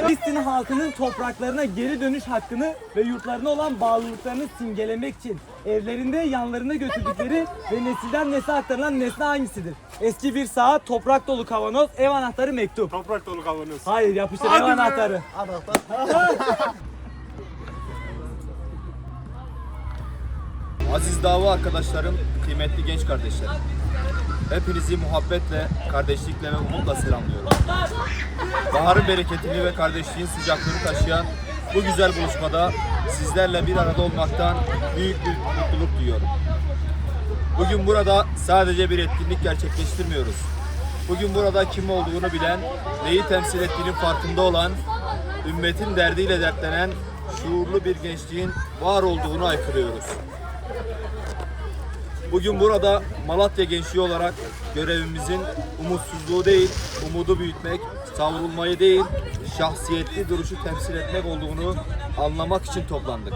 Filistin halkının topraklarına geri dönüş hakkını ve yurtlarına olan bağlılıklarını simgelemek için evlerinde yanlarına götürdükleri ve nesilden nesle aktarılan nesne hangisidir? Eski bir saat, toprak dolu kavanoz, ev anahtarı, mektup. Toprak dolu kavanoz. Hayır, yapıştır, ev anahtarı. Aziz dava arkadaşlarım, kıymetli genç kardeşlerim. Hepinizi muhabbetle, kardeşlikle ve umutla selamlıyorum. Baharın bereketini ve kardeşliğin sıcaklığını taşıyan bu güzel buluşmada sizlerle bir arada olmaktan büyük bir mutluluk duyuyorum. Bugün burada sadece bir etkinlik gerçekleştirmiyoruz. Bugün burada kim olduğunu bilen, neyi temsil ettiğinin farkında olan, ümmetin derdiyle dertlenen şuurlu bir gençliğin var olduğunu aykırıyoruz. Bugün burada Malatya gençliği olarak görevimizin umutsuzluğu değil, umudu büyütmek, savrulmayı değil, şahsiyetli duruşu temsil etmek olduğunu anlamak için toplandık.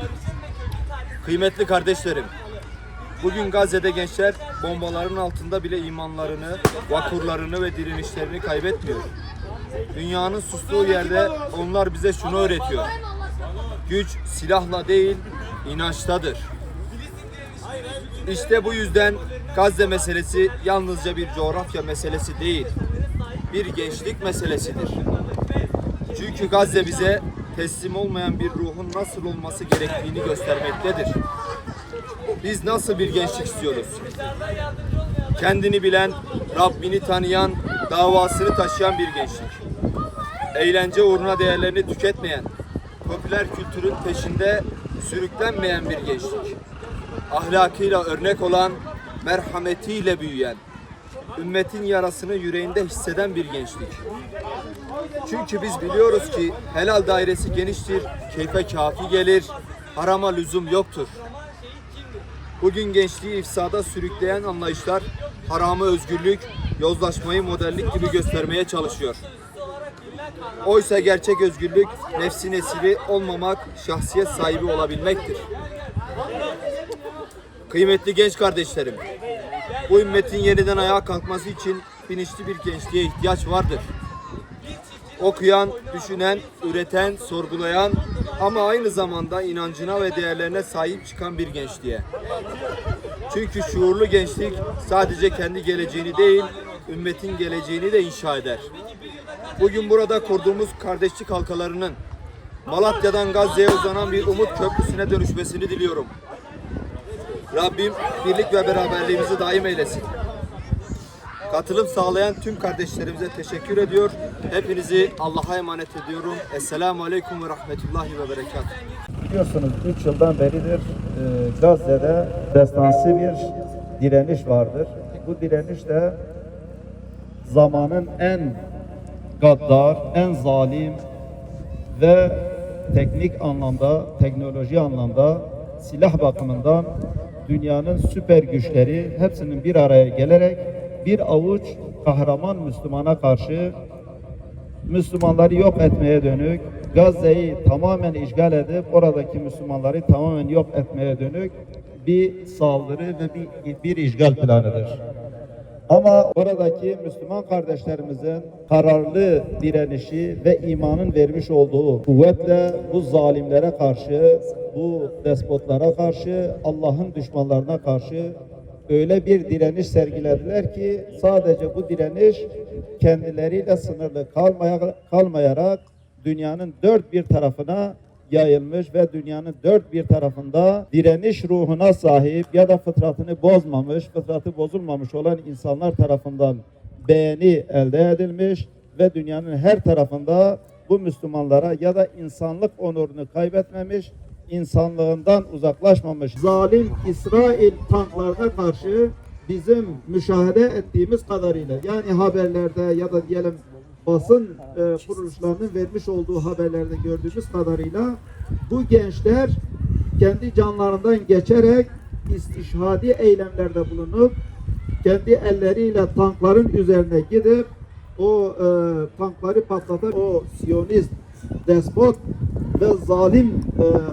Kıymetli kardeşlerim, bugün Gazze'de gençler bombaların altında bile imanlarını, vakurlarını ve direnişlerini kaybetmiyor. Dünyanın sustuğu yerde onlar bize şunu öğretiyor: güç silahla değil, inançtadır. İşte bu yüzden Gazze meselesi yalnızca bir coğrafya meselesi değil, bir gençlik meselesidir. Çünkü Gazze bize teslim olmayan bir ruhun nasıl olması gerektiğini göstermektedir. Biz nasıl bir gençlik istiyoruz? Kendini bilen, Rabbini tanıyan, davasını taşıyan bir gençlik. Eğlence uğruna değerlerini tüketmeyen, popüler kültürün peşinde sürüklenmeyen bir gençlik. Ahlakıyla örnek olan, merhametiyle büyüyen, ümmetin yarasını yüreğinde hisseden bir gençlik. Çünkü biz biliyoruz ki helal dairesi geniştir, keyfe kafi gelir, harama lüzum yoktur. Bugün gençliği ifsada sürükleyen anlayışlar haramı özgürlük, yozlaşmayı modellik gibi göstermeye çalışıyor. Oysa gerçek özgürlük nefsin esiri olmamak, şahsiyet sahibi olabilmektir. Kıymetli genç kardeşlerim, bu ümmetin yeniden ayağa kalkması için bilinçli bir gençliğe ihtiyaç vardır. Okuyan, düşünen, üreten, sorgulayan ama aynı zamanda inancına ve değerlerine sahip çıkan bir gençliğe. Çünkü şuurlu gençlik sadece kendi geleceğini değil, ümmetin geleceğini de inşa eder. Bugün burada kurduğumuz kardeşlik halkalarının Malatya'dan Gazze'ye uzanan bir umut köprüsüne dönüşmesini diliyorum. Rabbim birlik ve beraberliğimizi daim eylesin. Katılım sağlayan tüm kardeşlerimize teşekkür ediyor. Hepinizi Allah'a emanet ediyorum. Esselamu Aleyküm ve Rahmetullahi ve Berekatuhu. Biliyorsunuz 3 yıldan beridir Gazze'de destansı bir direniş vardır. Bu direniş de zamanın en gaddar, en zalim ve teknik anlamda, teknoloji anlamda, silah bakımından dünyanın süper güçleri hepsinin bir araya gelerek bir avuç kahraman Müslümana karşı Müslümanları yok etmeye dönük, Gazze'yi tamamen işgal edip oradaki Müslümanları tamamen yok etmeye dönük bir saldırı ve bir işgal planıdır. Ama oradaki Müslüman kardeşlerimizin kararlı direnişi ve imanın vermiş olduğu kuvvetle bu zalimlere karşı, bu despotlara karşı, Allah'ın düşmanlarına karşı öyle bir direniş sergilediler ki sadece bu direniş kendileriyle sınırlı kalmayarak dünyanın dört bir tarafına yayılmış ve dünyanın dört bir tarafında direniş ruhuna sahip ya da fıtratını bozmamış, fıtratı bozulmamış olan insanlar tarafından beğeni elde edilmiş ve dünyanın her tarafında bu Müslümanlara ya da insanlık onurunu kaybetmemiş, insanlığından uzaklaşmamış zalim İsrail tanklarına karşı bizim müşahede ettiğimiz kadarıyla, yani haberlerde ya da diyelim basın kuruluşlarının vermiş olduğu haberlerde gördüğümüz kadarıyla bu gençler kendi canlarından geçerek istişhadi eylemlerde bulunup kendi elleriyle tankların üzerine gidip o tankları patlatan o Siyonist despot ve zalim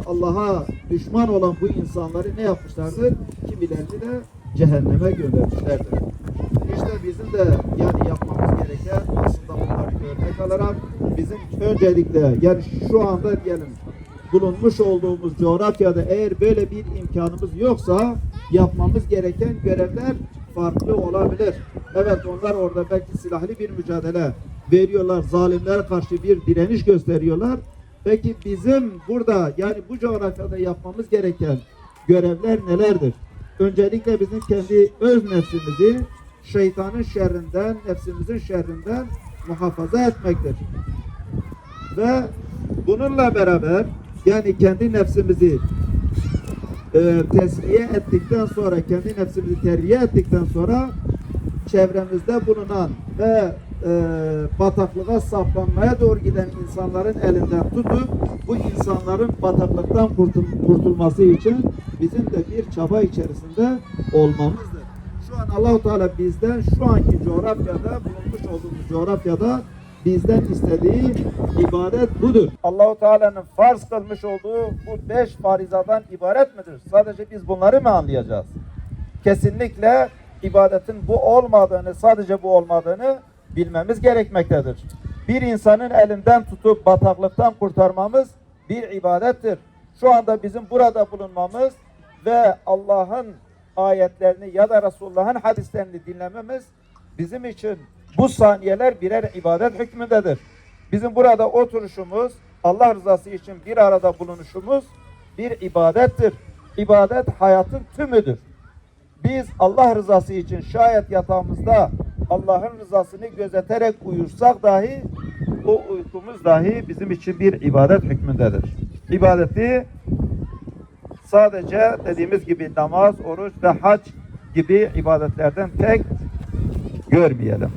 Allah'a düşman olan bu insanları ne yapmışlardır? Kimilerini de cehenneme göndermişlerdir. İşte bizim de yani yapmamız gereken aslında bunlar örnek alarak bizim öncelikle yani şu anda diyelim bulunmuş olduğumuz coğrafyada eğer böyle bir imkanımız yoksa yapmamız gereken görevler farklı olabilir. Evet, onlar orada belki silahlı bir mücadele veriyorlar, zalimlere karşı bir direniş gösteriyorlar. Peki bizim burada yani bu coğrafyada yapmamız gereken görevler nelerdir? Öncelikle bizim kendi öz nefsimizi şeytanın şerrinden, nefsimizin şerrinden muhafaza etmektir. Ve bununla beraber yani kendi nefsimizi tesviye ettikten sonra, kendi nefsimizi terbiye ettikten sonra çevremizde bulunan ve bataklığa saplanmaya doğru giden insanların elinden tutup bu insanların bataklıktan kurtulması için bizim de bir çaba içerisinde olmamızdır. Şu an Allah-u Teala bizden şu anki coğrafyada, bulunmuş olduğumuz coğrafyada bizden istediği ibadet budur. Allah-u Teala'nın farz kılmış olduğu bu 5 farizadan ibaret midir? Sadece biz bunları mı anlayacağız? Kesinlikle ibadetin bu olmadığını, sadece bu olmadığını bilmemiz gerekmektedir. Bir insanın elinden tutup bataklıktan kurtarmamız bir ibadettir. Şu anda bizim burada bulunmamız ve Allah'ın ayetlerini ya da Resulullah'ın hadislerini dinlememiz bizim için bu saniyeler birer ibadet hükmündedir. Bizim burada oturuşumuz, Allah rızası için bir arada bulunuşumuz bir ibadettir. İbadet hayatın tümüdür. Biz Allah rızası için şayet yatağımızda Allah'ın rızasını gözeterek uyursak dahi o uykumuz dahi bizim için bir ibadet hükmündedir. İbadeti sadece dediğimiz gibi namaz, oruç ve hac gibi ibadetlerden tek görmeyelim.